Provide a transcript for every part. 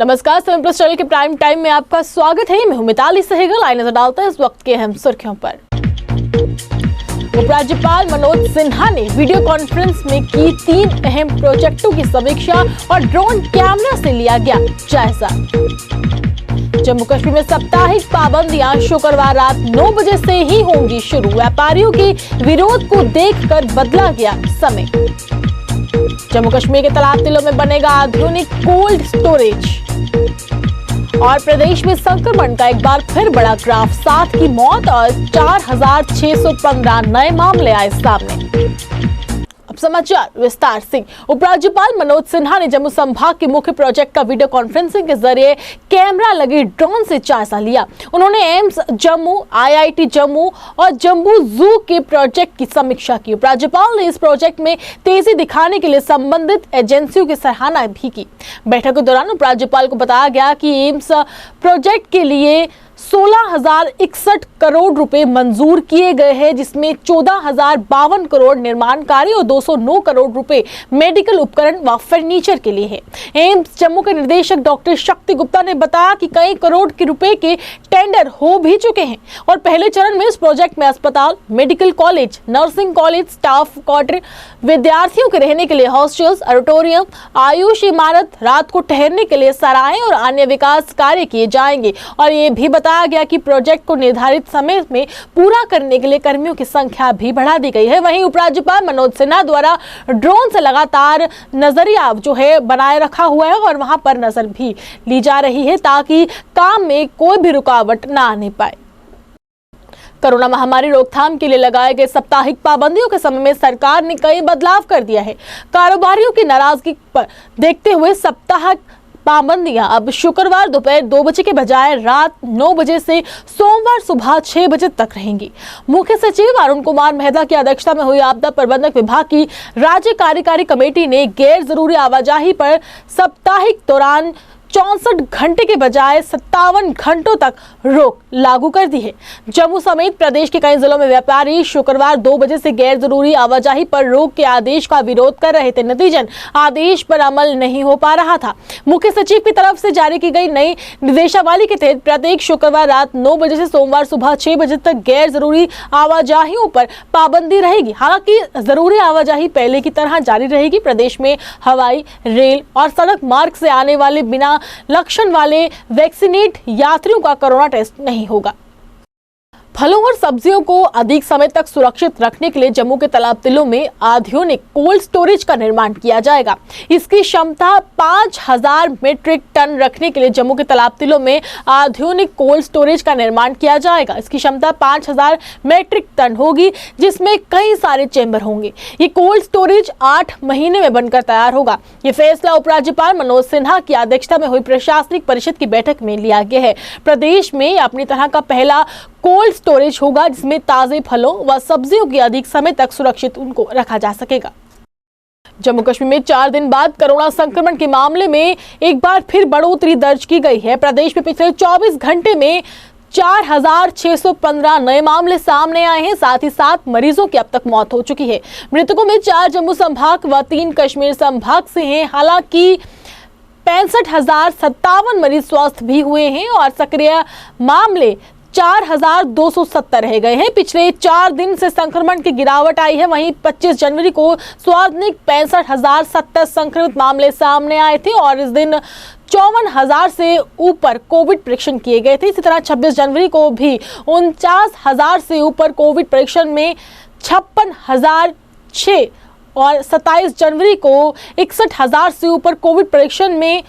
नमस्कार, समय plus channel के प्राइम टाइम में आपका स्वागत है। मैं हूं मिताली सहगल। आइए नजर डालते हैं इस वक्त के अहम सुर्खियों पर। उपराज्यपाल मनोज सिन्हा ने वीडियो कॉन्फ्रेंस में की 3 अहम प्रोजेक्टों की समीक्षा और ड्रोन कैमरा से लिया गया जायजा। जम्मू कश्मीर में साप्ताहिक पाबंदियां शुक्रवार रात 9 बजे से ही होंगी शुरू। व्यापारियों के विरोध को देखकर बदला गया समय। जम्मू कश्मीर के तालाब तिलों में बनेगा आधुनिक कोल्ड स्टोरेज। और प्रदेश में संक्रमण का एक बार फिर बड़ा ग्राफ, 7 की मौत और 4,615 नए मामले आए सामने। अब समाचार विस्तार से। उपराज्यपाल मनोज सिन्हा ने जम्मू संभाग के मुख्य प्रोजेक्ट का वीडियो कॉन्फ्रेंसिंग के जरिए कैमरा लगी ड्रोन से जायजा लिया। उन्होंने एम्स जम्मू, IIT जम्मू और जम्बू जू के प्रोजेक्ट की समीक्षा की। उपराज्यपाल ने इस प्रोजेक्ट में तेजी दिखाने के लिए संबंधित एजेंसियों की सराहना भी की। बैठक के दौरान उपराज्यपाल को बताया गया कि एम्स प्रोजेक्ट के लिए 16,061 करोड़ रुपए मंजूर किए गए हैं, जिसमें 14,052 करोड़ निर्माण कार्य और 209 करोड़ रुपए मेडिकल उपकरण व फर्नीचर के लिए है। एम्स जम्मू के निदेशक डॉक्टर शक्ति गुप्ता ने बताया कि कई करोड़ के रुपए के टेंडर हो भी चुके हैं और पहले चरण में इस प्रोजेक्ट में अस्पताल, medical college, nursing college, staff quarter, विद्यार्थियों के रहने के लिए हॉस्टल्स, ऑडिटोरियम, आयुष इमारत, रात को ठहरने के लिए सराय और अन्य विकास कार्य किए जाएंगे। और ये भी बताया गया कि प्रोजेक्ट को निर्धारित समय में पूरा करने के लिए कर्मियों की संख्या भी बढ़ा दी गई है। वहीं उपराज्यपाल मनोज सिन्हा द्वारा ड्रोन से लगातार नजरिया जो है बनाए रखा हुआ है और वहां पर नजर भी ली जा रही है ताकि काम में कोई भी रुकावट ना आने पाए। कोरोना महामारी रोकथाम के लिए लगाए गए साप्ताहिक पाबंदियों के समय में सरकार ने कई बदलाव कर दिया है। कारोबारियों की नाराजगी पर देखते हुए साप्ताहिक पाबंदियां अब शुक्रवार दोपहर 2 बजे के बजाय रात 9 बजे से सोमवार सुबह 6 बजे तक रहेंगी। मुख्य सचिव अरुण कुमार मेहता की अध्यक्षता में हुई आपदा प्रबंधन विभाग की राज्य कार्यकारी कमेटी ने गैर जरूरी आवाजाही पर साप्ताहिक दौरान 64 घंटे के बजाय 57 घंटों तक रोक लागू कर दी है। जम्मू समेत प्रदेश के कई जिलों में व्यापारी शुक्रवार 2 बजे से गैर जरूरी आवाजाही पर रोक के आदेश का विरोध कर रहे थे। नतीजन आदेश पर अमल नहीं हो पा रहा था। मुख्य सचिव की तरफ से जारी की गई नई निर्देशावली के तहत प्रत्येक शुक्रवार रात 9 बजे से सोमवार सुबह 6 बजे तक गैर जरूरी आवाजाहियों पर पाबंदी रहेगी। हालांकि जरूरी आवाजाही पहले की तरह जारी रहेगी। प्रदेश में हवाई, रेल और सड़क मार्ग से आने वाले बिना लक्षण वाले वैक्सीनेट यात्रियों का कोरोना टेस्ट नहीं होगा। फलों और सब्जियों को अधिक समय तक सुरक्षित रखने के लिए जम्मू के तालाब तिलों में आधुनिक कोल्ड स्टोरेज का निर्माण किया जाएगा। इसकी क्षमता 5,000 मीट्रिक टन रखने के लिए जम्मू के तालाब तिलों में आधुनिक कोल्ड स्टोरेज का निर्माण किया जाएगा। इसकी क्षमता 5,000 मीट्रिक टन होगी, जिसमें कई सारे चेंबर होंगे। ये कोल्ड स्टोरेज 8 महीने में बनकर तैयार होगा। ये फैसला उपराज्यपाल मनोज सिन्हा की अध्यक्षता में हुई प्रशासनिक परिषद की बैठक में लिया गया है। प्रदेश में अपनी तरह का पहला कोल्ड स्टोरेज होगा, जिसमें ताजे फलों व सब्जियों की अधिक समय तक सुरक्षित उनको रखा जा सकेगा। जम्मू कश्मीर में 4 दिन बाद कोरोना संक्रमण के मामले में एक बार फिर बढ़ोतरी दर्ज की गई है। प्रदेश में पिछले 24 घंटे में 4,615 नए मामले सामने आए हैं। साथ ही 7 मरीजों की अब तक मौत हो चुकी है। मृतकों में 4 जम्मू संभाग व 3 कश्मीर संभाग से हैं। हालांकि 65,057 मरीज स्वस्थ भी हुए हैं और सक्रिय मामले 4,270 रह गए हैं। पिछले 4 दिन से संक्रमण की गिरावट आई है। वहीं 25 जनवरी को सर्वाधिक 65,070 संक्रमित मामले सामने आए थे और इस दिन 54,000 से ऊपर कोविड परीक्षण किए गए थे। इसी तरह 26 जनवरी को भी 49,000 से ऊपर कोविड परीक्षण में 56,006 और 27 जनवरी को 61,000 से ऊपर कोविड परीक्षण में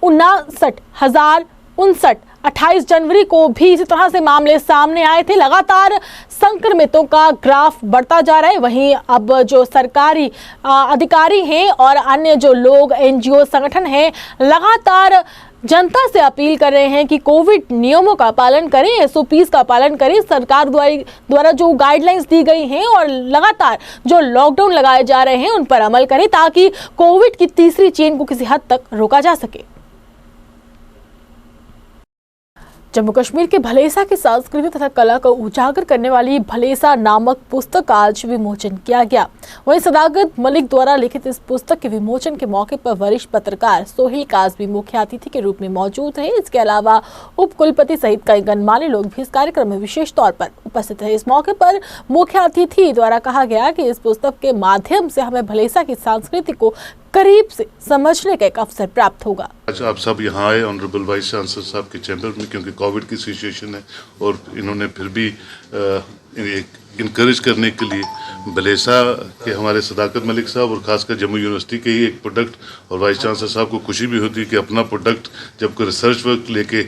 59,059। 28 जनवरी को भी इसी तरह से मामले सामने आए थे। लगातार संक्रमितों का ग्राफ बढ़ता जा रहा है। वहीं अब जो सरकारी अधिकारी हैं और अन्य जो लोग NGO संगठन हैं, लगातार जनता से अपील कर रहे हैं कि कोविड नियमों का पालन करें, SOPs का पालन करें। सरकार द्वारा जो गाइडलाइंस दी गई हैं और लगातार जो लॉकडाउन लगाए जा रहे हैं उन पर अमल करें ताकि कोविड की तीसरी चेन को किसी हद तक रोका जा सके। जम्मू कश्मीर के भलेसा की संस्कृति तथा कला को उजागर करने वाली भलेसा नामक पुस्तक आज विमोचन किया गया। वहीं सदाकत मलिक द्वारा लिखित इस पुस्तक के विमोचन के मौके पर वरिष्ठ पत्रकार सोहेल काजमी मुख्य अतिथि के रूप में मौजूद रहे। इसके अलावा उप कुलपति सहित कई गणमान्य लोग भी इस कार्यक्रम में विशेष तौर पर उपस्थित रहे। इस मौके पर मुख्य अतिथि द्वारा कहा गया कि इस पुस्तक के माध्यम से हमें भलेसा की संस्कृति को करीब से समझने का एक अवसर प्राप्त होगा। आज आप सब यहाँ आए ऑनरेबल वाइस चांसलर साहब के चैम्बर में, क्योंकि कोविड की सिचुएशन है और इन्होंने फिर भी इनकरेज करने के लिए भलेसा के हमारे सदाकत मलिक साहब और ख़ासकर जम्मू यूनिवर्सिटी के ही एक प्रोडक्ट, और वाइस चांसलर साहब को खुशी भी होती है कि अपना प्रोडक्ट जब कोई रिसर्च वर्क लेके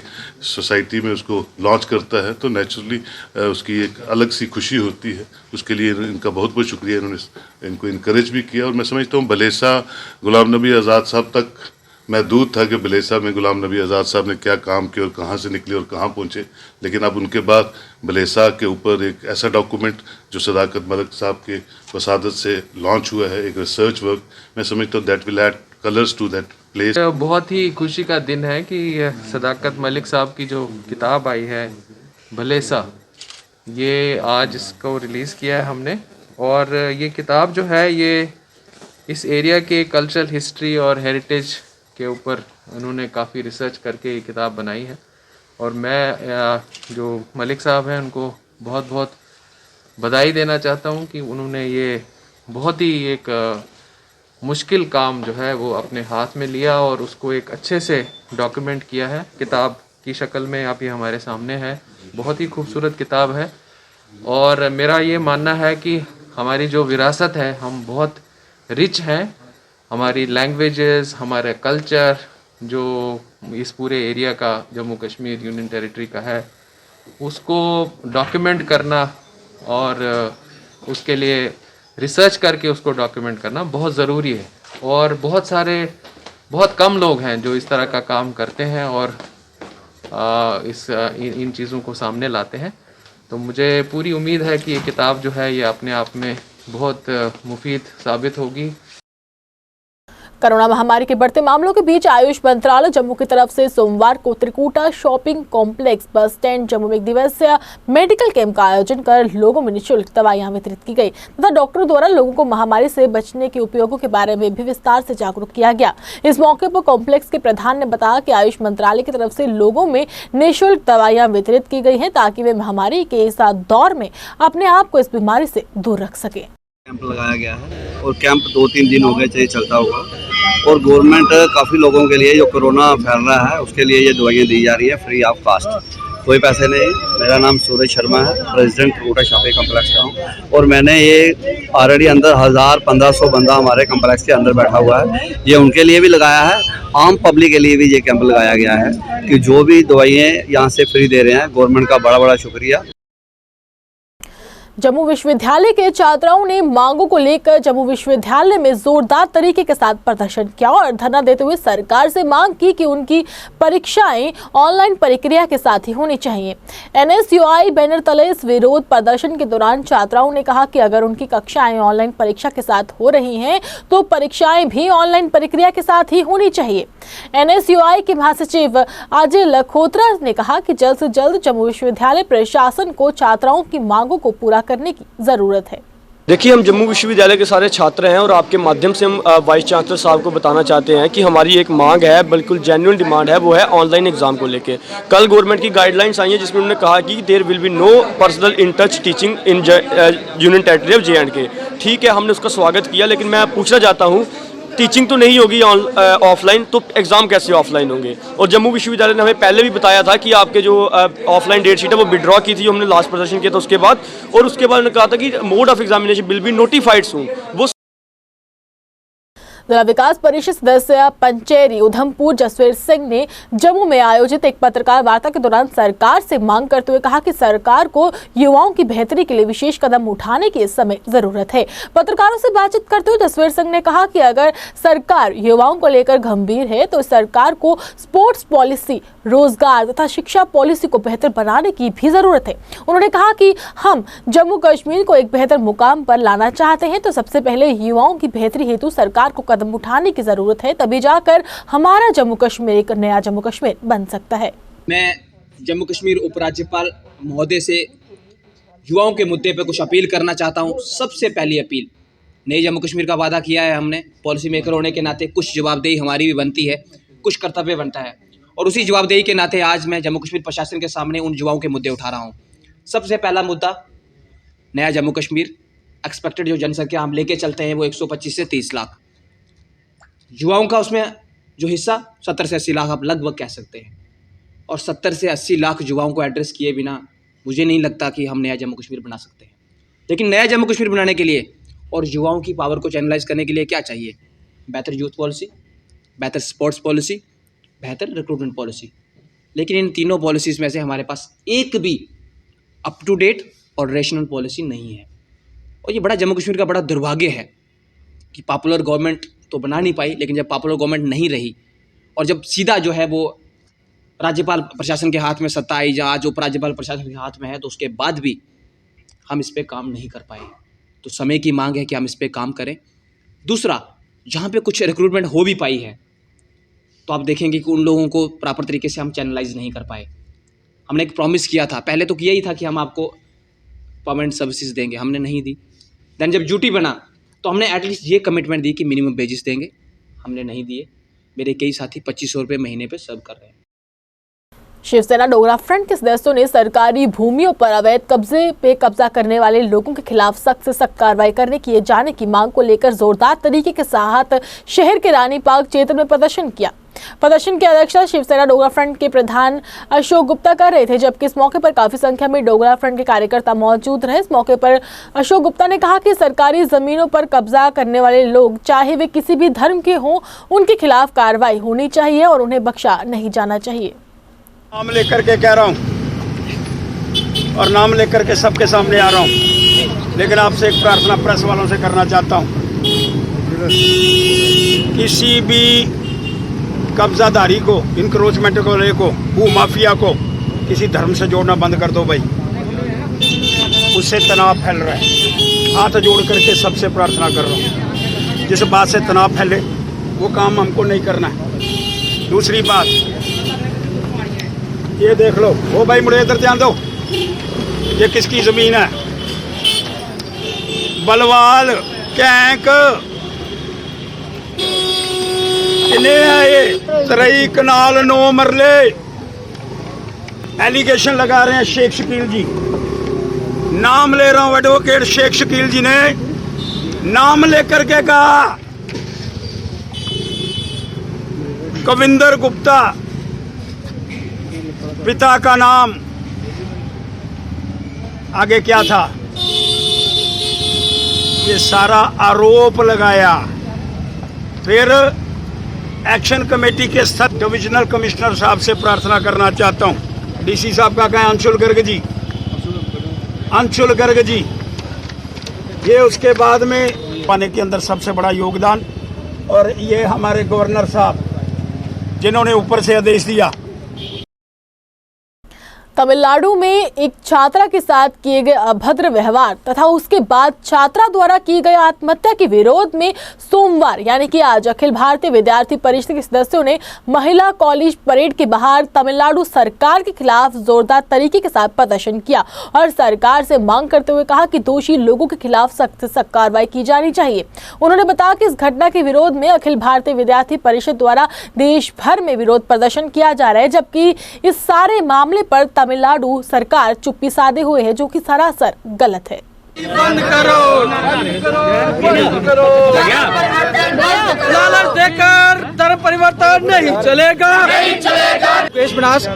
सोसाइटी में उसको लॉन्च करता है तो नेचुरली उसकी एक अलग सी खुशी होती है। उसके लिए इनका बहुत बहुत शुक्रिया, इन्होंने इनको इनकरेज भी किया। और मैं समझता हूँ भलेसा गुलाम नबी आज़ाद साहब तक मैं दूर था कि भलेसा में गुलाम नबी आज़ाद साहब ने क्या काम किया और कहाँ से निकले और कहाँ पहुँचे, लेकिन अब उनके बाद भलेसा के ऊपर एक ऐसा डॉक्यूमेंट जो सदाकत मलिक साहब के वसादत से लॉन्च हुआ है, एक रिसर्च वर्क, मैं समझता हूँ that will add colours to that place. बहुत ही खुशी का दिन है कि सदाकत मलिक साहब की जो किताब आई है भलेसा, ये आज इसको रिलीज़ किया है हमने। और ये किताब जो है ये इस एरिया के कल्चरल हिस्ट्री और हेरिटेज के ऊपर उन्होंने काफ़ी रिसर्च करके ये किताब बनाई है। और मैं जो मलिक साहब हैं उनको बहुत बहुत बधाई देना चाहता हूँ कि उन्होंने ये बहुत ही एक मुश्किल काम जो है वो अपने हाथ में लिया और उसको एक अच्छे से डॉक्यूमेंट किया है। किताब की शक्ल में आप ये हमारे सामने है, बहुत ही खूबसूरत किताब है। और मेरा ये मानना है कि हमारी जो विरासत है, हम बहुत रिच हैं, हमारी लैंग्वेजेस, हमारा कल्चर जो इस पूरे एरिया का जम्मू कश्मीर यूनियन टेरिटरी का है, उसको डॉक्यूमेंट करना और उसके लिए रिसर्च करके उसको डॉक्यूमेंट करना बहुत ज़रूरी है। और बहुत कम लोग हैं जो इस तरह का काम करते हैं और इन चीज़ों को सामने लाते हैं। तो मुझे पूरी उम्मीद है कि ये किताब जो है ये अपने आप में बहुत मुफीद साबित होगी। कोरोना महामारी के बढ़ते मामलों के बीच आयुष मंत्रालय जम्मू की तरफ से सोमवार को Trikuta shopping complex bus stand Jammu में एक दिवसीय मेडिकल कैंप का आयोजन कर लोगों में निःशुल्क दवाइयां वितरित की गई तथा डॉक्टरों द्वारा लोगों को महामारी से बचने के उपयोगों के बारे में भी विस्तार से जागरूक किया गया। इस मौके पर कॉम्प्लेक्स के प्रधान ने बताया कि आयुष मंत्रालय की तरफ से लोगों में निःशुल्क दवाइयां वितरित की गई है ताकि वे महामारी के इस दौर में अपने आप को इस बीमारी से दूर रख सके। कैंप लगाया गया है और कैंप 2-3 दिन हो गए चाहिए चलता हुआ, और गवर्नमेंट काफ़ी लोगों के लिए जो कोरोना फैल रहा है उसके लिए ये दवाइयाँ दी जा रही है फ्री ऑफ कास्ट, कोई पैसे नहीं। मेरा नाम सूरज शर्मा है, प्रेसिडेंट त्रिकुटा शॉपिंग कम्प्लेक्स का हूँ, और मैंने ये ऑलरेडी अंदर 1000-1500 बंदा हमारे कम्प्लेक्स के अंदर बैठा हुआ है। ये उनके लिए भी लगाया है, आम पब्लिक के लिए भी ये कैंप लगाया गया है कि जो भी दवाइयाँ यहाँ से फ्री दे रहे हैं, गवर्नमेंट का बड़ा बड़ा शुक्रिया। जम्मू विश्वविद्यालय के छात्राओं ने मांगों को लेकर जम्मू विश्वविद्यालय में जोरदार तरीके के साथ प्रदर्शन किया और धरना देते हुए सरकार से मांग की कि उनकी परीक्षाएं ऑनलाइन प्रक्रिया के साथ ही होनी चाहिए। NSUI बैनर तले इस विरोध प्रदर्शन के दौरान छात्राओं ने कहा कि अगर उनकी कक्षाएं ऑनलाइन परीक्षा के साथ हो रही हैं तो परीक्षाएं भी ऑनलाइन प्रक्रिया के साथ ही होनी चाहिए। NSUI के महासचिव अजय लखोत्रा ने कहा कि जल्द से जल्द जम्मू विश्वविद्यालय प्रशासन को छात्राओं की मांगों को पूरा करने की जरूरत है। देखिए, हम जम्मू विश्वविद्यालय के सारे छात्र हैं और आपके माध्यम से हम वाइस चांसलर साहब को बताना चाहते हैं कि हमारी एक मांग है, बिल्कुल जेन्युइन डिमांड है, वो है ऑनलाइन एग्जाम को लेके। कल गवर्नमेंट की गाइडलाइंस आई है जिसमें उन्होंने कहा कि there will be no personal in touch teaching in union territory of J&K। ठीक है, हमने उसका स्वागत किया, लेकिन मैं पूछना चाहता हूँ टीचिंग तो नहीं होगी ऑफलाइन, तो एग्ज़ाम कैसे ऑफलाइन होंगे? और जम्मू विश्वविद्यालय ने हमें पहले भी बताया था कि आपके जो ऑफलाइन डेट शीट है वो विड्रॉ की थी, जो हमने लास्ट प्रदर्शन किया था उसके बाद, और उसके बाद उन्होंने कहा था कि mode of examination will be notified soon. वो जिला विकास परिषद सदस्य पंचेरी उधमपुर जसवीर सिंह ने जम्मू में आयोजित एक पत्रकार वार्ता के दौरान सरकार से मांग करते हुए कहा कि सरकार को युवाओं की बेहतरी के लिए विशेष कदम उठाने की इस समय जरूरत है। पत्रकारों से बातचीत करते हुए जसवीर सिंह ने कहा कि अगर सरकार युवाओं को लेकर गंभीर है तो सरकार को स्पोर्ट्स पॉलिसी, रोजगार तथा शिक्षा पॉलिसी को बेहतर बनाने की भी जरूरत है। उन्होंने कहा कि हम जम्मू कश्मीर को एक बेहतर मुकाम पर लाना चाहते हैं तो सबसे पहले युवाओं की बेहतरी हेतु सरकार को कदम उठाने की जरूरत है, तभी जाकर हमारा जम्मू कश्मीर एक नया जम्मू कश्मीर बन सकता है। मैं जम्मू कश्मीर उपराज्यपाल महोदय से युवाओं के मुद्दे पर कुछ अपील करना चाहता हूं। सबसे पहली अपील, नई जम्मू कश्मीर का वादा किया है हमने, पॉलिसी मेकर होने के नाते कुछ जवाबदेही हमारी भी बनती है, कुछ कर्तव्य बनता है, और उसी जवाबदेही के नाते आज मैं जम्मू कश्मीर प्रशासन के सामने उन युवाओं के मुद्दे उठा रहा हूँ। सबसे पहला मुद्दा, नया जम्मू कश्मीर एक्सपेक्टेड जो जनसंख्या हम लेके चलते हैं वो 125 से 30 लाख, युवाओं का उसमें जो हिस्सा 70 से 80 लाख आप लगभग कह सकते हैं, और 70 से 80 लाख युवाओं को एड्रेस किए बिना मुझे नहीं लगता कि हम नया जम्मू कश्मीर बना सकते हैं। लेकिन नया जम्मू कश्मीर बनाने के लिए और युवाओं की पावर को चैनलाइज करने के लिए क्या चाहिए? बेहतर यूथ पॉलिसी, बेहतर स्पोर्ट्स पॉलिसी, बेहतर रिक्रूटमेंट पॉलिसी। लेकिन इन तीनों पॉलिसीज़ में से हमारे पास एक भी अप टू डेट और रेशनल पॉलिसी नहीं है, और ये बड़ा जम्मू कश्मीर का बड़ा दुर्भाग्य है कि पॉपुलर गवर्नमेंट तो बना नहीं पाई, लेकिन जब पॉपुलर गवर्नमेंट नहीं रही और जब सीधा जो है वो राज्यपाल प्रशासन के हाथ में सत्ता आई, जहाँ आज उपराज्यपाल प्रशासन के हाथ में है, तो उसके बाद भी हम इस पे काम नहीं कर पाए। तो समय की मांग है कि हम इस पे काम करें। दूसरा, जहाँ पे कुछ रिक्रूटमेंट हो भी पाई है तो आप देखेंगे कि उन लोगों को प्रॉपर तरीके से हम चैनलाइज नहीं कर पाए। हमने एक प्रॉमिस किया था, पहले तो किया ही था कि हम आपको परमानेंट सर्विसेज देंगे, हमने नहीं दी। दैन जब ड्यूटी बना तो हमने एटलीस्ट ये कमिटमेंट दी कि मिनिमम वेजेस देंगे, हमने नहीं दिए। मेरे कई साथी 2500 रुपये महीने पे सर्व कर रहे हैं। शिवसेना डोगरा फ्रंट के सदस्यों ने सरकारी भूमियों पर अवैध कब्जे पे कब्जा करने वाले लोगों के खिलाफ सख्त से सख्त कार्रवाई करने किए जाने की मांग को लेकर जोरदार तरीके के साथ शहर के रानी पार्क क्षेत्र में प्रदर्शन किया। प्रदर्शन की अध्यक्षता शिवसेना डोगरा फ्रंट के प्रधान अशोक गुप्ता कर रहे थे, जबकि इस मौके पर काफी संख्या में डोगरा फ्रंट के कार्यकर्ता मौजूद रहे। इस मौके पर अशोक गुप्ता ने कहा कि सरकारी जमीनों पर कब्जा करने वाले लोग, चाहे वे किसी भी धर्म के हों, उनके खिलाफ कार्रवाई होनी चाहिए और उन्हें बख्शा नहीं जाना चाहिए। नाम लेकर के कह रहा हूँ और नाम लेकर के सबके सामने आ रहा हूँ, लेकिन आपसे एक प्रार्थना प्रेस वालों से करना चाहता हूँ, किसी भी कब्जाधारी को, इंक्रोचमेंट को लेको, भू माफिया को किसी धर्म से जोड़ना बंद कर दो भाई, उससे तनाव फैल रहा है। हाथ जोड़ करके सबसे प्रार्थना कर रहा हूँ, जिस बात से तनाव फैले वो काम हमको नहीं करना है। दूसरी बात, ये देख लो, ओ भाई मुझे इधर ध्यान दो, ये किसकी जमीन है? बलवाल कैंक किन्ने है ये? 3 कनाल 9 मरले। एलिगेशन लगा रहे हैं शेख शकील जी, नाम ले रहा हूं, एडवोकेट शेख शकील जी ने नाम लेकर के कहा कविंदर गुप्ता, पिता का नाम, आगे क्या था, ये सारा आरोप लगाया। फिर एक्शन कमेटी के सब डिविजनल कमिश्नर साहब से प्रार्थना करना चाहता हूं, डीसी साहब का कहें अंशुल गर्ग जी, अंशुल गर्ग जी, ये उसके बाद में पाने के अंदर सबसे बड़ा योगदान, और ये हमारे गवर्नर साहब जिन्होंने ऊपर से आदेश दिया। तमिलनाडु में एक छात्रा के साथ किए गए अभद्र व्यवहार तथा उसके बाद छात्रा द्वारा की गई आत्महत्या के विरोध में सोमवार यानी कि आज अखिल भारतीय विद्यार्थी परिषद के सदस्यों ने महिला कॉलेज परेड के बाहर तमिलनाडु सरकार के खिलाफ जोरदार तरीके के साथ प्रदर्शन किया और सरकार से मांग करते हुए कहा कि दोषी लोगों के खिलाफ सख्त से सख्त कार्रवाई की जानी चाहिए। उन्होंने बताया कि इस घटना के विरोध में अखिल भारतीय विद्यार्थी परिषद द्वारा देश भर में विरोध प्रदर्शन किया जा रहा है, जबकि इस सारे मामले पर तमिलनाडु सरकार चुप्पी साधे हुए है, जो कि सरासर गलत है। बंद करो, बंद करो, लालच देकर धर्म परिवर्तन नहीं चलेगा, नहीं चलेगा। पेश बनास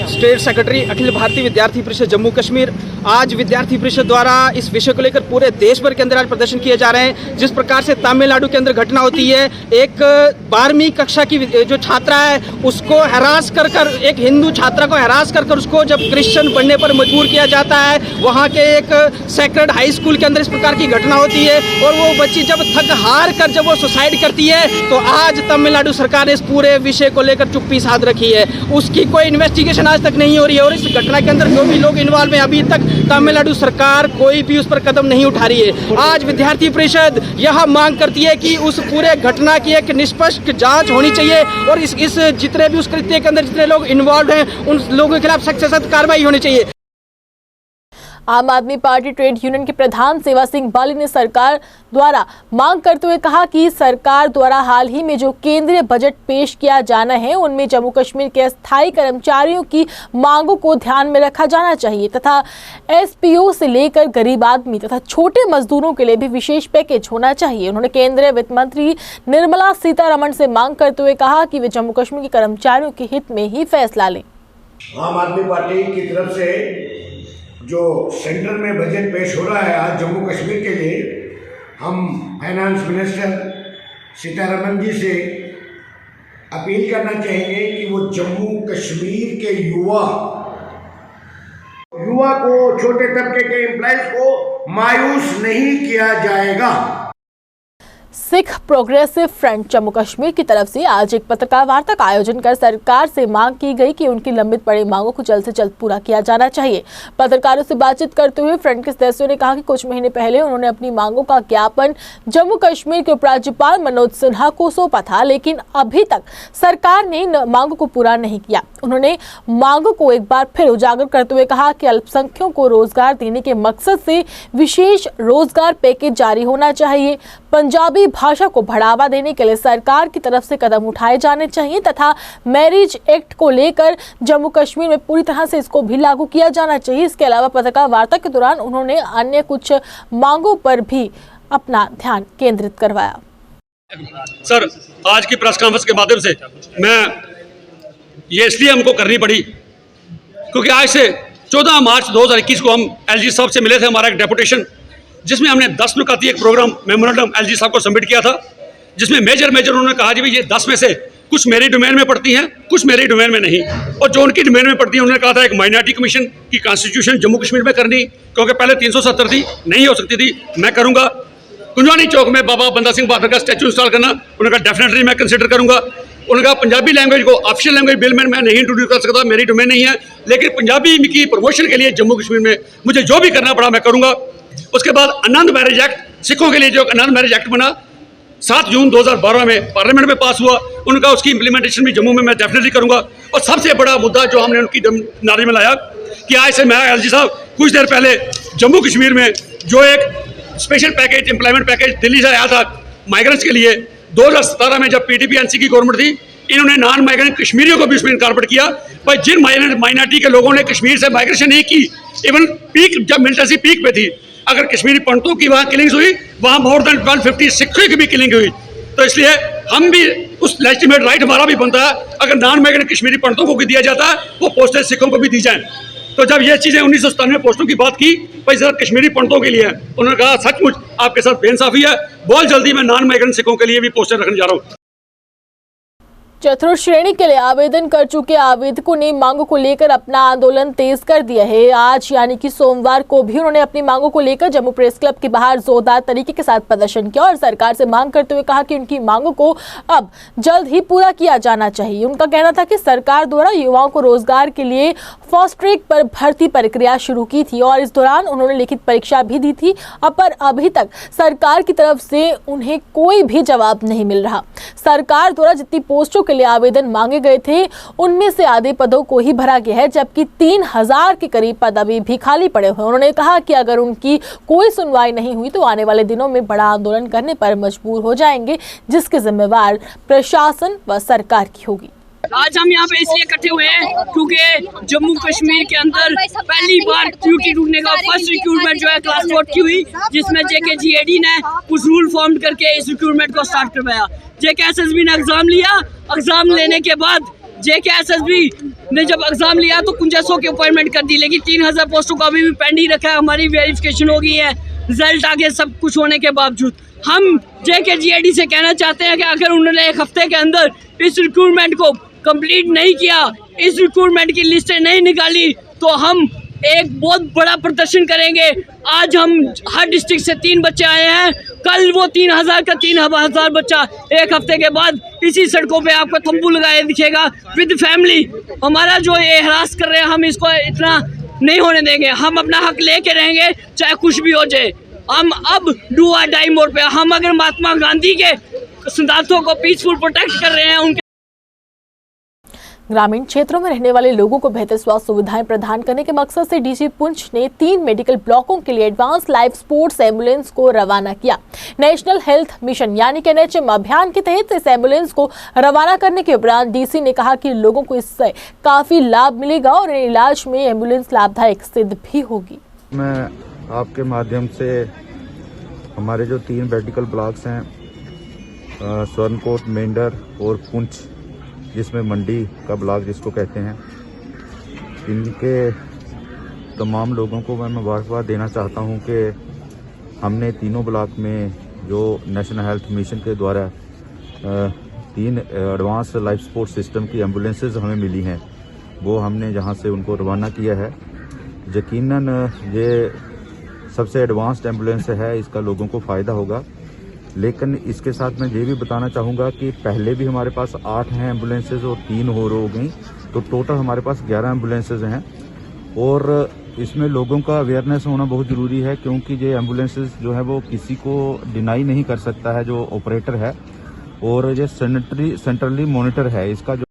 स्टेट सेक्रेटरी अखिल भारतीय विद्यार्थी परिषद जम्मू कश्मीर। आज विद्यार्थी परिषद द्वारा इस विषय को लेकर पूरे देश भर के अंदर आज प्रदर्शन किए जा रहे हैं। जिस प्रकार से तमिलनाडु के अंदर घटना होती है, एक 12वीं कक्षा की जो छात्रा है उसको हरास कर एक हिंदू छात्रा को हरास कर उसको जब क्रिश्चियन बनने पर मजबूर किया जाता है, वहाँ के एक सेक्रेड हाई स्कूल के अंदर इस प्रकार की घटना होती है और वो बच्ची जब थक हार कर जब वो सुसाइड करती है, तो आज तमिलनाडु सरकार ने इस पूरे विषय को लेकर चुप्पी साध रखी है। उसकी कोई इन्वेस्टिगेशन आज तक नहीं हो रही है। और इस घटना के अंदर जो भी लोग इन्वॉल्व हैं, अभी तक तमिलनाडु सरकार कोई भी उस पर कदम नहीं उठा रही है। आज विद्यार्थी परिषद यह मांग करती है कि उस पूरे घटना की एक निष्पक्ष जांच होनी चाहिए और इस जितने भी उस कृत्य के अंदर जितने लोग इन्वॉल्व हैं उन लोगों के खिलाफ सख्त से सख्त कार्रवाई होनी चाहिए। आम आदमी पार्टी ट्रेड यूनियन के प्रधान सेवा सिंह बाली ने सरकार द्वारा मांग करते हुए कहा कि सरकार द्वारा हाल ही में जो केंद्रीय बजट पेश किया जाना है उनमें जम्मू कश्मीर के अस्थायी कर्मचारियों की मांगों को ध्यान में रखा जाना चाहिए तथा एसपीओ से लेकर गरीब आदमी तथा छोटे मजदूरों के लिए भी विशेष पैकेज होना चाहिए। उन्होंने केंद्रीय वित्त मंत्री निर्मला सीतारमण से मांग करते हुए कहा कि वे जम्मू कश्मीर के कर्मचारियों के हित में ही फैसला लें। आम आदमी पार्टी की तरफ से जो सेंटर में बजट पेश हो रहा है आज जम्मू कश्मीर के लिए, हम फाइनेंस मिनिस्टर सीतारमण जी से अपील करना चाहेंगे कि वो जम्मू कश्मीर के युवा को, छोटे तबके के एम्प्लॉइज को मायूस नहीं किया जाएगा। सिख प्रोग्रेसिव फ्रंट जम्मू कश्मीर की तरफ से आज एक पत्रकार वार्ता का आयोजन कर सरकार से मांग की गई कि उनकी लंबित पड़ी मांगों को जल्द से जल्द पूरा किया जाना चाहिए। पत्रकारों से बातचीत करते हुए फ्रंट के सदस्यों ने कहा कि कुछ महीने पहले उन्होंने अपनी मांगों का ज्ञापन जम्मू कश्मीर के उपराज्यपाल मनोज सिन्हा को सौंपा था, लेकिन अभी तक सरकार ने इन मांगों को पूरा नहीं किया। उन्होंने मांगों को एक बार फिर उजागर करते हुए कहा कि अल्पसंख्यकों को रोजगार देने के मकसद से विशेष रोजगार पैकेज जारी होना चाहिए। पंजाबी भाषा को बढ़ावा देने के लिए सरकार की तरफ से कदम उठाए जाने चाहिए तथा मैरिज एक्ट को लेकर जम्मू कश्मीर में पूरी तरह से इसको भी लागू किया जाना चाहिए। इसके अलावा पत्रकार वार्ता के दौरान उन्होंने अन्य कुछ मांगों पर भी अपना ध्यान केंद्रित करवाया। सर, आज की प्रेस कॉन्फ्रेंस के माध्यम से मैं ये इसलिए हमको करनी पड़ी क्योंकि आज से 14 मार्च 2021 को हम एलजी साहब से मिले थे, हमारा एक डेपुटेशन, जिसमें हमने 10 नुकाती एक प्रोग्राम मेमोरेंडम एलजी साहब को सबमिट किया था, जिसमें मेजर उन्होंने कहा जी भाई ये 10 में से कुछ मेरी डोमेन में पड़ती हैं, कुछ मेरी डोमेन में नहीं, और जो उनकी डोमेन में पड़ती है उन्होंने कहा था एक माइनॉरिटी कमीशन की कॉन्स्टिट्यूशन जम्मू कश्मीर में करनी, क्योंकि पहले 370 थी, नहीं हो सकती थी, मैं करूँगा। कुंजवानी चौक में बाबा बंदा सिंह बहादुर का स्टैचू इंस्टॉल करना, उन्होंने कहा डेफिनेटली मैं कंसिडर करूँगा। उन्होंने कहा पंजाबी लैंग्वेज को ऑफिशियल लैंग्वेज बिल में मैं नहीं इंट्रोड्यूस कर सकता, मेरी डोमेन नहीं है, लेकिन पंजाबी की प्रमोशन के लिए जम्मू कश्मीर में मुझे जो भी करना पड़ा मैं करूँगा। उसके बाद आनंद मैरिज एक्ट, सिखों के लिए जो आनंद मैरिज एक्ट बना 7 जून 2012 में पार्लियामेंट में पास हुआ, उनका उसकी इंप्लीमेंटेशन भी जम्मू में मैं डेफिनेटली करूँगा। और सबसे बड़ा मुद्दा जो हमने उनकी नारे में लाया कि आज से मैं एलजी साहब कुछ देर पहले जम्मू कश्मीर में जो एक special package employment package Delhi से आया था माइग्रेंट्स के लिए, 2017 में जब PDP-NC की गवर्नमेंट थी, इन्होंने नॉन माइग्रेंट कश्मीरियों को भी उसमें इनकॉर्पोरेट किया। पर जिन माइनॉरिटी के लोगों ने कश्मीर से माइग्रेशन नहीं की, इवन पीक जब मिलिटेंसी पीक पे थी, अगर कश्मीरी पंडितों की वहाँ किलिंग्स हुई, वहाँ मोर देन 150 सिखों की भी किलिंग हुई। तो इसलिए हम भी उस लेजिटिमेट राइट हमारा भी बनता है, अगर नॉन माइग्रेंट कश्मीरी पंडितों को भी दिया जाता है, वो पोस्टें सिखों को भी दी जाए। तो जब ये चीज़ें 1997 पोस्टों की बात की, भाई सर कश्मीरी पंडितों के लिए है, उन्होंने कहा सचमुच आपके साथ बेइंसाफी है, बहुत जल्दी मैं नॉन माइग्रेंट सिखों के लिए भी पोस्टर रखने जा रहा हूँ। चतुर्थ श्रेणी के लिए आवेदन कर चुके आवेदकों ने मांगों को लेकर अपना आंदोलन तेज कर दिया है। आज यानी कि सोमवार को भी उन्होंने अपनी मांगों को लेकर जम्मू प्रेस क्लब के बाहर जोरदार तरीके के साथ प्रदर्शन किया और सरकार से मांग करते हुए कहा कि उनकी मांगों को अब जल्द ही पूरा किया जाना चाहिए। उनका कहना था कि सरकार द्वारा युवाओं को रोजगार के लिए फास्ट ट्रैक पर भर्ती प्रक्रिया शुरू की थी और इस दौरान उन्होंने लिखित परीक्षा भी दी थी, पर अभी तक सरकार की तरफ से उन्हें कोई भी जवाब नहीं मिल रहा। सरकार द्वारा जितनी पोस्टों के लिए आवेदन मांगे गए थे उनमें से आधे पदों को ही भरा गया है, जबकि 3000 के करीब पद अभी भी खाली पड़े हुए। उन्होंने कहा कि अगर उनकी कोई सुनवाई नहीं हुई तो आने वाले दिनों में बड़ा आंदोलन करने पर मजबूर हो जाएंगे, जिसकी जिम्मेवार प्रशासन व सरकार की होगी। आज हम यहाँ पे इसलिए इकट्ठे हुए हैं क्योंकि जम्मू कश्मीर के अंदर पहली बार ड्यूटी रुकने का फर्स्ट रिक्रूटमेंट जो है क्लास 4 की हुई, जिसमें JKGAD ने कुछ रूल फॉर्म करके इस रिक्रूटमेंट को स्टार्ट करवाया। JKSSB ने एग्जाम लिया, एग्जाम लेने के बाद JKSSB ने जब एग्जाम लिया तो 5500 की अपॉइंटमेंट कर दी, लेकिन 3000 पोस्टों का अभी भी पेंडिंग रखा है। हमारी वेरिफिकेशन हो गई है, रिजल्ट आगे सब कुछ होने के बावजूद हम JKGAD से कहना चाहते हैं कि अगर उन्होंने 1 हफ्ते के अंदर इस रिक्रूटमेंट को कंप्लीट नहीं किया, इस रिक्रूटमेंट की लिस्टें नहीं निकाली, तो हम एक बहुत बड़ा प्रदर्शन करेंगे। आज हम हर डिस्ट्रिक्ट से 3 बच्चे आए हैं, कल वो 3000 का 3000 बच्चा, एक हफ्ते के बाद इसी सड़कों पे आपको तंबू लगाए दिखेगा विद फैमिली। हमारा जो ये हरास कर रहे हैं, हम इसको इतना नहीं होने देंगे। हम अपना हक लेके रहेंगे, चाहे कुछ भी हो जाए। हम अब डू और डाई मोड पे, हम अगर महात्मा गांधी के सिद्धांतों को पीसफुल प्रोटेक्ट कर रहे हैं, उनके ग्रामीण क्षेत्रों में रहने वाले लोगों को बेहतर स्वास्थ्य सुविधाएं प्रदान करने के मकसद से डीसी पुंछ ने 3 मेडिकल ब्लॉकों के लिए एडवांस लाइफ स्पोर्ट्स एम्बुलेंस को रवाना किया। नेशनल हेल्थ मिशन यानी कि NHM अभियान के तहत इस एम्बुलेंस को रवाना करने के उपरांत डीसी ने कहा कि लोगों को इससे काफी लाभ मिलेगा और इलाज में एम्बुलेंस लाभदायक सिद्ध भी होगी। मैं आपके माध्यम से हमारे जो 3 मेडिकल ब्लॉक्स हैं, स्वर्णकोट, मेंढर और पुंछ, जिसमें मंडी का ब्लॉक जिसको कहते हैं, इनके तमाम लोगों को मैं मुबारकबाद देना चाहता हूं कि हमने तीनों ब्लॉक में जो नेशनल हेल्थ मिशन के द्वारा 3 एडवांस लाइफ सपोर्ट सिस्टम की एम्बुलेंसेज हमें मिली हैं, वो हमने जहां से उनको रवाना किया है। यकीनन ये सबसे एडवांस्ड एम्बुलेंस है, इसका लोगों को फ़ायदा होगा। लेकिन इसके साथ मैं ये भी बताना चाहूँगा कि पहले भी हमारे पास 8 हैं एम्बुलेंसेज और 3 हो गई, तो टोटल हमारे पास 11 एम्बुलेंसेज हैं। और इसमें लोगों का अवेयरनेस होना बहुत ज़रूरी है, क्योंकि ये एम्बुलेंसेज जो है वो किसी को डिनाई नहीं कर सकता है जो ऑपरेटर है, और ये सेंट्रली मॉनिटर है इसका। जो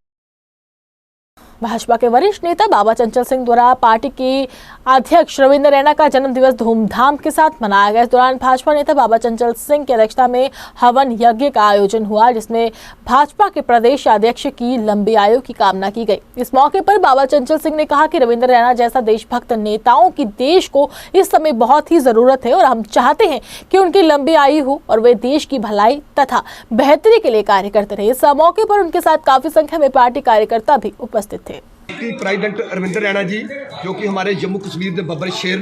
भाजपा के वरिष्ठ नेता बाबा चंचल सिंह द्वारा पार्टी के अध्यक्ष रविंद्र रैना का जन्मदिवस धूमधाम के साथ मनाया गया। इस दौरान भाजपा नेता बाबा चंचल सिंह की अध्यक्षता में हवन यज्ञ का आयोजन हुआ, जिसमें भाजपा के प्रदेश अध्यक्ष की लंबी आयु की कामना की गई। इस मौके पर बाबा चंचल सिंह ने कहा कि रविंद्र रैना जैसा देशभक्त नेताओं की देश को इस समय बहुत ही जरूरत है और हम चाहते हैं कि उनकी लंबी आयु हो और वे देश की भलाई तथा बेहतरी के लिए कार्य करते रहे। इस मौके पर उनके साथ काफी संख्या में पार्टी कार्यकर्ता भी उपस्थित थे। प्रेसिडेंट रविंद्र रैना जी, जो कि हमारे जम्मू कश्मीर के बब्बर शेर,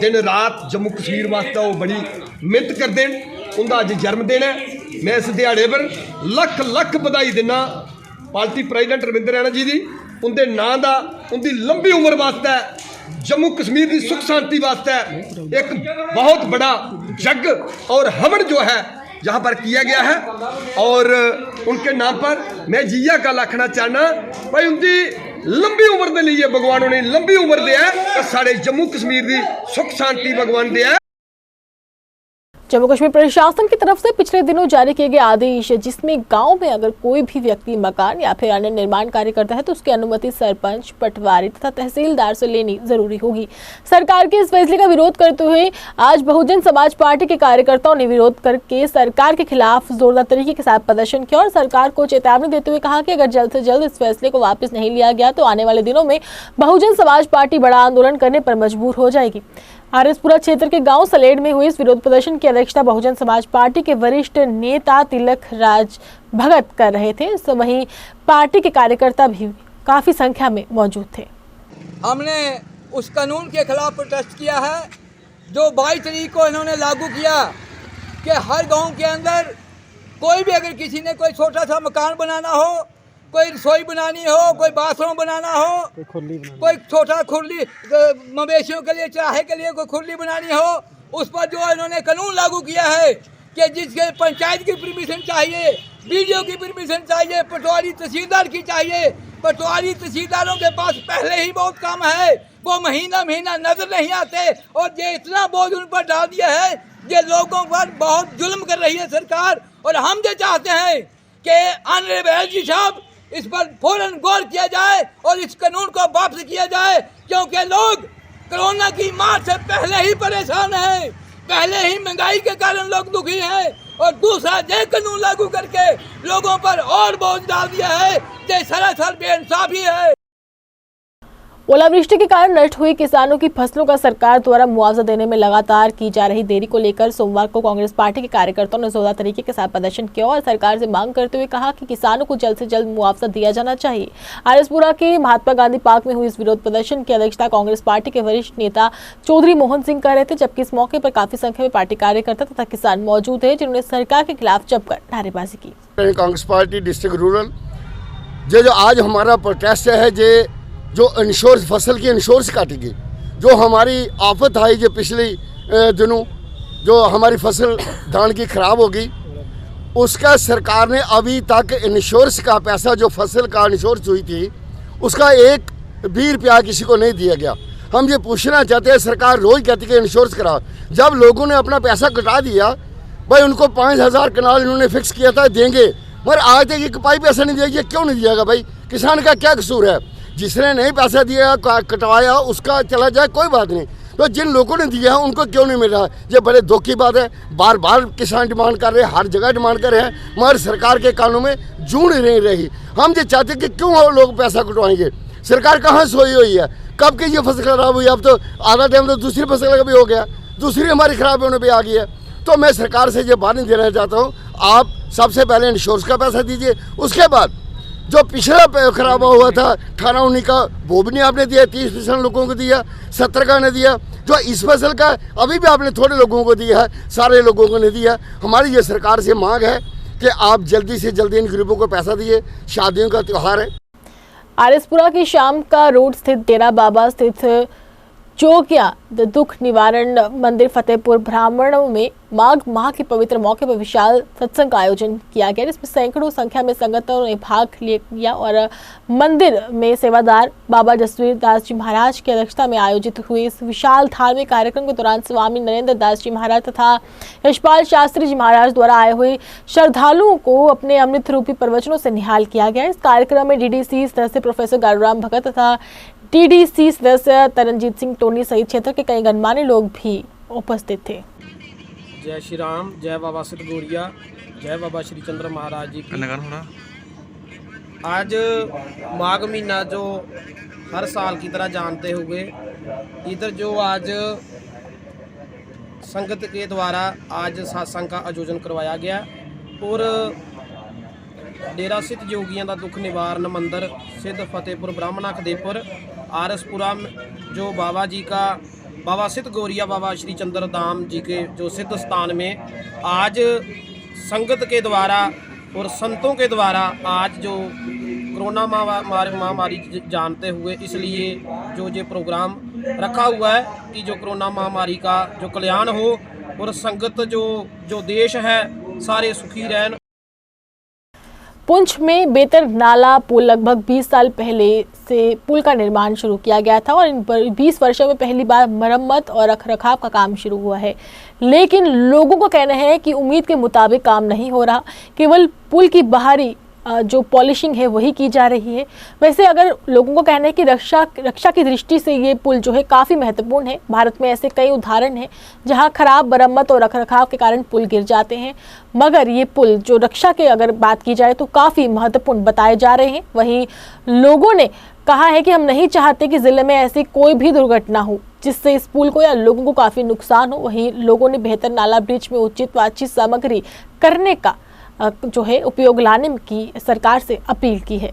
दिन रात जम्मू कश्मीर वास्ते वो बड़ी मेहनत करते हैं। उनका अज जन्मदिन है। मैं इस दिहाड़े पर लख लख बधाई देना पार्टी प्रेसिडेंट रविंद्र रैना जी की, उनके नाम का, उनकी लंबी उम्र वास्ते, जम्मू कश्मीर की सुख शांति वास्ते एक बहुत बड़ा जग और हवन जो है जहाँ पर किया गया है। और उनके नाम पर मैं जिया का आखना चाहना भाई, उनकी लंबी उम्र के लिए भगवान उन्हें लंबी उम्र दिया है, साढ़े जम्मू कश्मीर की सुख शांति भगवान दिया। जम्मू कश्मीर प्रशासन की तरफ से पिछले दिनों जारी किए गए आदेश, जिसमें गांव में अगर कोई भी व्यक्ति मकान या फिर अन्य निर्माण कार्य करता है तो उसकी अनुमति सरपंच, पटवारी तथा तहसीलदार से लेनी जरूरी होगी। सरकार के इस फैसले का विरोध करते हुए आज बहुजन समाज पार्टी के कार्यकर्ताओं ने विरोध करके सरकार के खिलाफ जोरदार तरीके के साथ प्रदर्शन किया और सरकार को चेतावनी देते हुए कहा कि अगर जल्द से जल्द इस फैसले को वापस नहीं लिया गया तो आने वाले दिनों में बहुजन समाज पार्टी बड़ा आंदोलन करने पर मजबूर हो जाएगी। आरएसपुरा क्षेत्र के गांव सलेड में हुए इस विरोध प्रदर्शन की अध्यक्षता बहुजन समाज पार्टी के वरिष्ठ नेता तिलक राज भगत कर रहे थे। तो वहीं पार्टी के कार्यकर्ता भी काफी संख्या में मौजूद थे। हमने उस कानून के खिलाफ प्रोटेस्ट किया है जो 22 तारीख को इन्होंने लागू किया कि हर गांव के अंदर कोई भी अगर किसी ने कोई छोटा सा मकान बनाना हो, कोई रसोई बनानी हो, कोई बाथरूम बनाना हो, कोई छोटा खुरली मवेशियों के लिए, चाहे के लिए कोई खुरली बनानी हो, उस पर जो इन्होंने कानून लागू किया है कि जिसके पंचायत की परमिशन चाहिए, बीडीओ की परमिशन चाहिए, पटवारी तहसीलदार की चाहिए। पटवारी तहसीलदारों के पास पहले ही बहुत काम है, वो महीना महीना नजर नहीं आते और ये इतना बोझ उन पर डाल दिया है, ये लोगों पर बहुत जुल्म कर रही है सरकार। और हम जो चाहते हैं कि ऑनरेबल जी साहब इस पर फौरन गौर किया जाए और इस कानून को वापस किया जाए, क्योंकि लोग कोरोना की मार से पहले ही परेशान हैं, पहले ही महंगाई के कारण लोग दुखी हैं और दूसरा ये कानून लागू करके लोगों पर और बोझ डाल दिया है, ये सरासर बेइंसाफी है। ओलावृष्टि के कारण नष्ट हुई किसानों की फसलों का सरकार द्वारा मुआवजा देने में लगातार की जा रही देरी को लेकर सोमवार को कांग्रेस पार्टी के कार्यकर्ताओं ने जोरदार तरीके के साथ प्रदर्शन किया और सरकार से मांग करते हुए कहा कि किसानों को जल्द से जल्द मुआवजा दिया जाना चाहिए। आरएसपुरा के महात्मा गांधी पार्क में हुई इस विरोध प्रदर्शन की अध्यक्षता कांग्रेस पार्टी के वरिष्ठ नेता चौधरी मोहन सिंह कर रहे थे, जबकि इस मौके पर काफी संख्या में पार्टी कार्यकर्ता तथा किसान मौजूद है, जिन्होंने सरकार के खिलाफ जमकर नारेबाजी की। कांग्रेस पार्टी डिस्ट्रिक्ट रूरल जो आज हमारा प्रोटेस्ट है, जो इंश्योरेंस फसल की इंश्योरेंस काटेगी, जो हमारी आफत आई जो पिछले दिनों जो हमारी फसल धान की ख़राब हो गई, उसका सरकार ने अभी तक इंश्योरेंस का पैसा जो फसल का इंश्योरेंस हुई थी उसका 1 भी रुपया किसी को नहीं दिया गया। हम ये पूछना चाहते हैं, सरकार रोज़ कहती है इंश्योरेंस करा, जब लोगों ने अपना पैसा कटा दिया भाई, उनको 5000 कनाल इन्होंने फिक्स किया था देंगे, मगर आज तक एक पाई पैसा नहीं दिया। ये क्यों नहीं दिया भाई? किसान का क्या कसूर है? जिसने नहीं पैसा दिया कटवाया उसका चला जाए, कोई बात नहीं, तो जिन लोगों ने दिया है उनको क्यों नहीं मिल रहा? ये बड़े दुख की बात है। बार बार किसान डिमांड कर रहे हैं, हर जगह डिमांड कर रहे हैं, मगर सरकार के कानों में जूड़ नहीं रही। हम ये चाहते हैं कि क्यों लोग पैसा कटवाएंगे? सरकार कहाँ सोई हुई है? कब की ये फसल खराब हुई? अब तो आधा टाइम तो दूसरी फसल का भी हो गया, दूसरी हमारी खराब होने पर आ गई है। तो मैं सरकार से ये बात नहीं देना चाहता हूँ, आप सबसे पहले इंश्योरेंस का पैसा दीजिए, उसके बाद जो पिछला खराब हुआ था 18-19 का वो भी नहीं आपने दिया, 30% लोगों को दिया, 70 का नहीं दिया। जो इस फसल का अभी भी आपने थोड़े लोगों को दिया है, सारे लोगों को नहीं दिया। हमारी ये सरकार से मांग है कि आप जल्दी से जल्दी इन गरीबों को पैसा दिए, शादियों का त्यौहार है। आरएसपुरा की शाम का रोड स्थित डेरा बाबा स्थित चौकिया दुख निवारण मंदिर फतेहपुर ब्राह्मण में माघ माह के पवित्र मौके पर विशाल सत्संग का आयोजन किया गया, जिसमें सैकड़ों संख्या में संगतों ने भाग लिया और मंदिर में सेवादार बाबा जसवीर दास जी महाराज की अध्यक्षता में आयोजित हुए इस विशाल धार्मिक कार्यक्रम के दौरान स्वामी नरेंद्र दास जी महाराज तथा यशपाल शास्त्री जी महाराज द्वारा आए हुए श्रद्धालुओं को अपने अमृत रूपी प्रवचनों से निहाल किया गया। इस कार्यक्रम में डीडीसी सदस्य प्रोफेसर गारूराम भगत तथा टीडीसी सदस्य तरनजीत सिंह टोनी सहित क्षेत्र के कई गणमान्य लोग भी उपस्थित थे। जय श्री राम, जय बाबा सिद्ध गौरिया, जय बाबा श्री चंद्र महाराज जी की। आज माघ महीना जो हर साल की तरह जानते हुए इधर जो आज संगत के द्वारा आज सत्संग का आयोजन करवाया गया और डेरा सिद्ध जोगियां दा दुख निवारण मंदिर सिद्ध फतेहपुर ब्राह्मणा खदेपुर आरएसपुरा जो बाबा जी का बाबा सिद्ध गौरिया बाबा श्री चंद्र धाम जी के जो सिद्ध स्थान में आज संगत के द्वारा और संतों के द्वारा आज जो कोरोना महामारी जानते हुए इसलिए जो ये प्रोग्राम रखा हुआ है कि जो कोरोना महामारी का जो कल्याण हो और संगत जो देश है सारे सुखी रहन। पुंछ में बेतर नाला पुल लगभग 20 साल पहले से पुल का निर्माण शुरू किया गया था और इन 20 वर्षों में पहली बार मरम्मत और रखरखाव का काम शुरू हुआ है, लेकिन लोगों का कहना है कि उम्मीद के मुताबिक काम नहीं हो रहा। केवल पुल की बाहरी जो पॉलिशिंग है वही की जा रही है। वैसे अगर लोगों को कहना है कि रक्षा की दृष्टि से ये पुल जो है काफ़ी महत्वपूर्ण है। भारत में ऐसे कई उदाहरण हैं जहां खराब मरम्मत और रखरखाव के कारण पुल गिर जाते हैं, मगर ये पुल जो रक्षा के अगर बात की जाए तो काफ़ी महत्वपूर्ण बताए जा रहे हैं। वहीं लोगों ने कहा है कि हम नहीं चाहते कि ज़िले में ऐसी कोई भी दुर्घटना हो जिससे इस पुल को या लोगों को काफ़ी नुकसान हो। वहीं लोगों ने बेहतर नाला ब्रिज में उचित व अच्छी सामग्री करने का जो है उपयोग लाने की सरकार से अपील की है।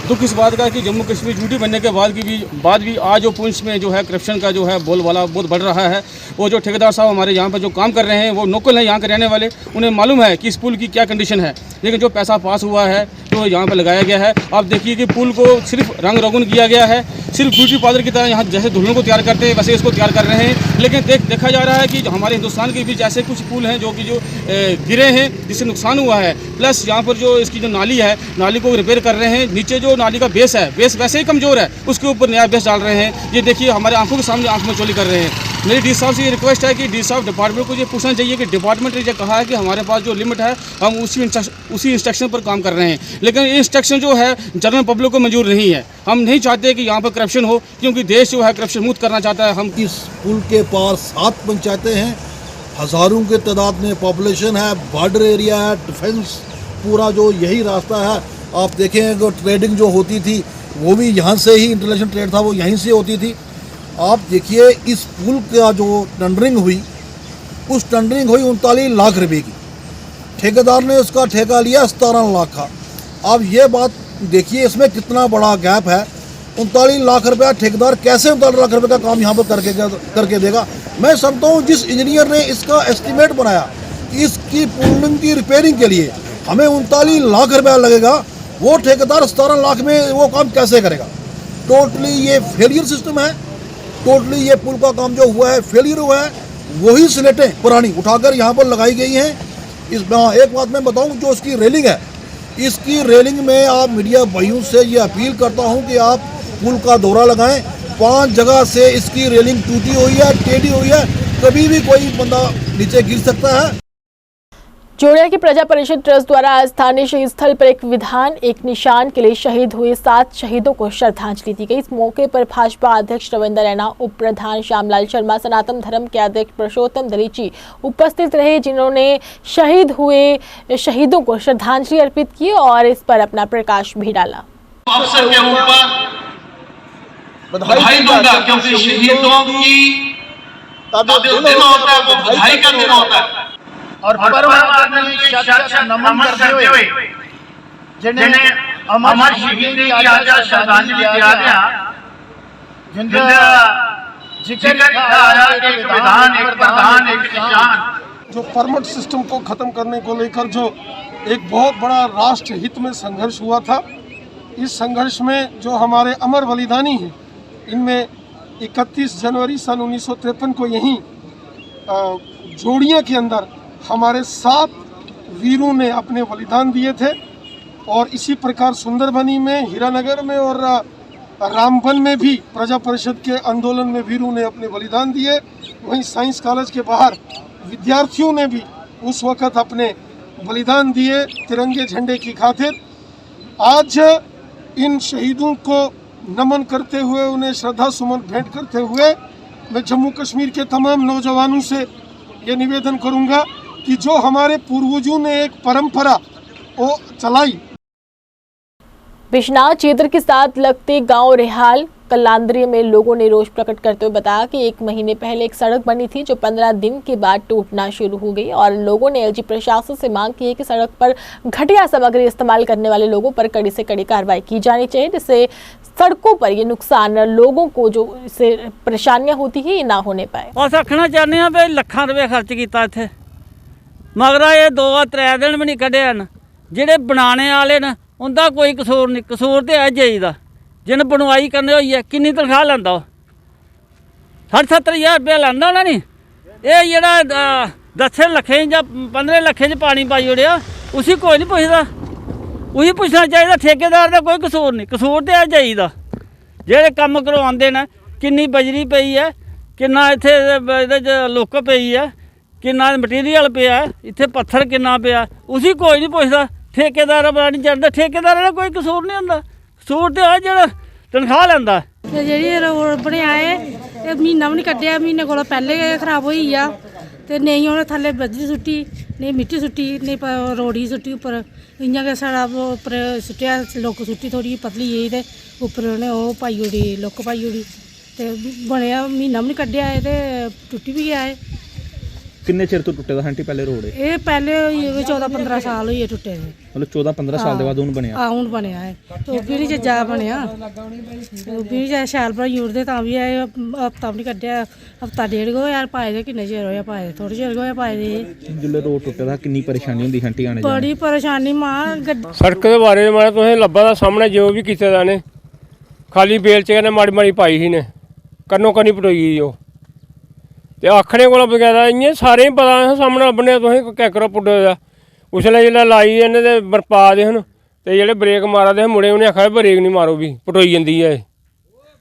दुख इस बात का कि जम्मू कश्मीर यूटी बनने के बाद भी आज जो पुंछ में जो है करप्शन का जो है बोलबाला बहुत बढ़ रहा है। वो जो ठेकेदार साहब हमारे यहाँ पर जो काम कर रहे हैं वो लोकल हैं, यहाँ के रहने वाले, उन्हें मालूम है कि इस पुल की क्या कंडीशन है, लेकिन जो पैसा पास हुआ है जो यहाँ पर लगाया गया है, आप देखिए कि पुल को सिर्फ रंग रोगन किया गया है, सिर्फ ब्यूटी पार्लर की तरह यहाँ जैसे दुल्हनों को तैयार करते हैं वैसे इसको तैयार कर रहे हैं। लेकिन देखा जा रहा है कि हमारे हिंदुस्तान के बीच ऐसे कुछ पुल हैं जो गिरे हैं जिससे नुकसान हुआ है। प्लस यहाँ पर जो इसकी जो नाली है, नाली को रिपेयर कर रहे हैं, नीचे जो नाली का बेस है, बेस वैसे ही कमज़ोर है, उसके ऊपर नया बेस डाल रहे हैं। ये देखिए हमारे आंखों के सामने आंख में चोली कर रहे हैं। मेरी डी साहब से ये रिक्वेस्ट है कि डी साहब डिपार्टमेंट को ये पूछना चाहिए कि डिपार्टमेंट ने ये कहा है कि हमारे पास जो लिमिट है हम उसी इंस्ट्रक्शन पर काम कर रहे हैं, लेकिन ये इंस्ट्रक्शन जो है जनरल पब्लिक को मंजूर नहीं है। हम नहीं चाहते कि यहाँ पर करप्शन हो, क्योंकि देश जो है करप्शन मुक्त करना चाहता है। हम इस पुल के पार 7 पंचायतें हैं, हज़ारों के तादाद में पॉपुलेशन है, बॉर्डर एरिया है, डिफेंस पूरा जो यही रास्ता है। आप देखें जो ट्रेडिंग जो होती थी वो भी यहाँ से ही, इंटरनेशनल ट्रेड था वो यहीं से होती थी। आप देखिए इस पुल का जो टेंडरिंग हुई, उस टेंडरिंग हुई 39 लाख रुपए की, ठेकेदार ने उसका ठेका लिया 17 लाख का। अब ये बात देखिए इसमें कितना बड़ा गैप है। 39 लाख रुपया ठेकेदार कैसे 39 लाख रुपए का काम यहाँ पर करके देगा। मैं समझता हूँ जिस इंजीनियर ने इसका एस्टीमेट बनाया कि इसकी पुलिंग की रिपेयरिंग के लिए हमें 39 लाख रुपया लगेगा, वो ठेकेदार 17 लाख में वो काम कैसे करेगा। टोटली ये फेलियर सिस्टम है। टोटली ये पुल का काम जो हुआ है फेलियर हुआ है। वही स्लेटें पुरानी उठाकर यहाँ पर लगाई गई हैं। एक बात मैं बताऊँ, जो इसकी रेलिंग है, इसकी रेलिंग में आप मीडिया भाइयों से ये अपील करता हूँ कि आप पुल का दौरा लगाएं। 5 जगह से इसकी रेलिंग टूटी हुई है, टेढ़ी हुई है, कभी भी कोई बंदा नीचे गिर सकता है। जोड़िया की प्रजा परिषद ट्रस्ट द्वारा आज स्थानीय शहीद स्थल पर एक विधान एक निशान के लिए शहीद हुए 7 शहीदों को श्रद्धांजलि दी गई। इस मौके पर भाजपा अध्यक्ष रविंद्र रैना, उप प्रधान श्यामलाल शर्मा, सनातन धर्म के अध्यक्ष पुरुषोत्तम दलीची उपस्थित रहे, जिन्होंने शहीद हुए शहीदों को श्रद्धांजलि अर्पित की और इस पर अपना प्रकाश भी डाला। अवसर के ऊपर बधाई दूंगा, क्योंकि शहीदों की जो दिन होता है वो बधाई का दिन होता है और नमन करते हुए जिन्हें अमर शहीद की आज श्रद्धांजलि दिया गया, जिनका जिक्र आया कि एक विधान एक प्रधान एक निशान। जो परमिट सिस्टम को खत्म करने को लेकर जो एक बहुत बड़ा राष्ट्र हित में संघर्ष हुआ था, इस संघर्ष में जो हमारे अमर बलिदानी हैं, इनमें 31 जनवरी सन 1953 को यहीं जोड़िया के अंदर हमारे 7 वीरों ने अपने बलिदान दिए थे। और इसी प्रकार सुंदरबनी में, हीरानगर में और रामबन में भी प्रजा परिषद के आंदोलन में वीरों ने अपने बलिदान दिए। वहीं साइंस कॉलेज के बाहर विद्यार्थियों ने भी उस वक़्त अपने बलिदान दिए तिरंगे झंडे की खातिर। आज इन शहीदों को नमन करते हुए, उन्हें श्रद्धा सुमन भेंट करते हुए, मैं जम्मू कश्मीर के तमाम नौजवानों से ये निवेदन करूंगा कि जो हमारे पूर्वजों ने एक परंपरा वो चलाई। बिश्नाह क्षेत्र के साथ लगते गांव रेहाल कलांद्री में लोगों ने रोष प्रकट करते हुए बताया कि 1 महीने पहले एक सड़क बनी थी जो 15 दिन के बाद टूटना शुरू हो गई और लोगों ने एलजी प्रशासन से मांग की है कि सड़क पर घटिया सामग्री इस्तेमाल करने वाले लोगों पर कड़ी से कड़ी कार्रवाई की जानी चाहिए, जिससे सड़कों पर ये नुकसान लोगों को जो इससे परेशानियां होती है ये ना होने पाए। और आखना चाहते हैं भाई लाखां रुपए खर्च किया इत्थे, मगर ये 2-3 दिन भी नहीं कढ़े न। जिहड़े बनाने वाले न उनका कोई कसूर नहीं, कसूर तो है जेई दा, जिन्हें बनवाई करनी हुई है। किन्नी तनख्वाह लैंदा 60-70 हज़ार रुपया लैंदा उन्हें नहीं। ये जेह्ड़ा 10 लक्खें या 15 लक्खें च पानी पाई ओड़ेआ उसी कोई नहीं पुछदा। उसी पुछना चाहिए, ठेकेदार का कोई कसूर नहीं, कसूर तो है जेई दा। जेह्ड़े कम्म करवांदे न, किन्नी बजरी पई है, किन्ना इत्थे लुक पई है, किन्ना मटीरियल पिया, इत्थे पत्थर किन्ना पिया, उसी कोई नहीं पुछदा। ठेकेदार पता नहीं चढ़दा, ठेकेदार का कोई कसूर नहीं होंदा, कसूर तो है जेह्ड़ा तनख्वाह लैंदा। जेह्ड़ी रोड बनेआ है म्हीना भी नहीं कड्ढेआ, म्हीने कोला पैह्ले गै खराब होई गेआ ते नेईं उ'नें थल्ले बजरी सुट्टी, नेईं मिट्टी सुट्टी, नेईं रोड़ी सुट्टी उप्पर, इ'यां गै साढ़ा उप्पर सुट्टेआ, लुक्क सुट्टी थोड़ी पतली जेही ते उप्पर उ'नें ओह् पाई ओड़ी, लुक्क पाई ओड़ी ते बनेआ म्हीना भी नहीं कड्ढेआ ते टुट्टी भी गया है। किन्ने चिर तो टुटे दा आंटी पहले रोड है? ये पहले 14-15 साल होई टुटे दे, मतलब 14-15 साल के बाद हुन बनया। हां हुन बनया है, तो भी नहीं जा बनया, तो भी नहीं शैल बनाई ओड़दे तां भी हफ्ता भी नहीं कड्ढेआ, हफ्ता डेढ़ गो यार पाए दे, किन्ने चिर होया पाए दे, थोड़े चिर होया पाए दे। जिल्ले रोड टुटे दा किन्नी परेशानी हुंदी आंटी आने जाने? बड़ी परेशानी मां। सड़क के बारे में तुसें लब्भा दा सामने जो भी कीते दा ने, खाली बेलचे कन्नै माड़ी पाई ही ने, कन्नो कन्नी पटोई गेई ओह् ते आखने कोला बगैर इ'यां सारें गी पता है सामने लब्भने तुसें कैकरा पुट्टे दा। उसलै जेल्लै लाई इन्हें ते पा दे हन ते जेह्ड़े ब्रेक मारा दे मुड़े उ'नें आखेआ ब्रेक नहीं मारो भी पटोई जंदी है।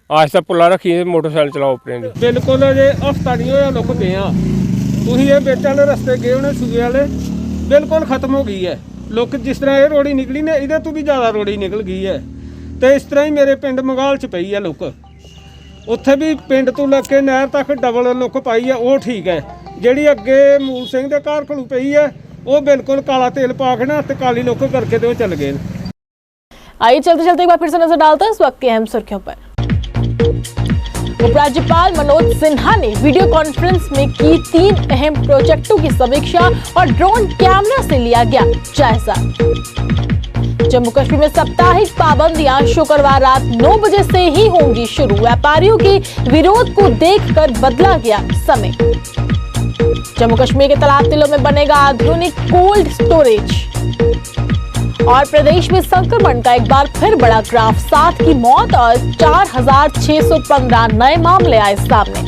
आस्ता पुल्ला रक्खिए मोटरसाइकिल चलाओ अपने दी। बिल्कुल जे हफ्ता नहीं होया लुक गए हाँ, तुसीं ये बिच वाले रस्ते गए उ'नें सूए वाले बिल्कुल खत्म हो गई है लुक। जिस तरह ये रोड़ी निकली ने इहदे तो भी ज़्यादा रोड़ी निकल गई है। तो इस तरह ही मेरे पिंड मंगाल च पई है लुक, उत्थे भी पिंड तो लग के नहर तक डबल लुक पाई है, वो ठीक है। जिहड़ी अगे मूल सिंह दे घर कोल पई है वो बिल्कुल काला तेल पा के ना ते काली लुक करके ते वो चल गए। आइए चलते चलते एक बार फिर से नजर डालते हैं इस वक्त की अहम सुर्खियों पर। उपराज्यपाल मनोज सिन्हा ने वीडियो कॉन्फ्रेंस में की 3 अहम प्रोजेक्टों की समीक्षा और ड्रोन कैमरा से लिया गया जायजा। जम्मू कश्मीर में साप्ताहिक पाबंदियां शुक्रवार रात 9 बजे से ही होंगी शुरू। व्यापारियों के विरोध को देखकर बदला गया समय। जम्मू कश्मीर के तालाब तिलों में बनेगा आधुनिक कोल्ड स्टोरेज। और प्रदेश में संक्रमण का एक बार फिर बड़ा ग्राफ, 7 की मौत और 4,615 नए मामले आए सामने।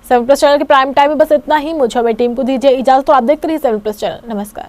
7+ चैनल के प्राइम टाइम में बस इतना ही। मुझे हमें टीम को दीजिए इजाजत, तो आप देखते रहिए 7+ चैनल। नमस्कार।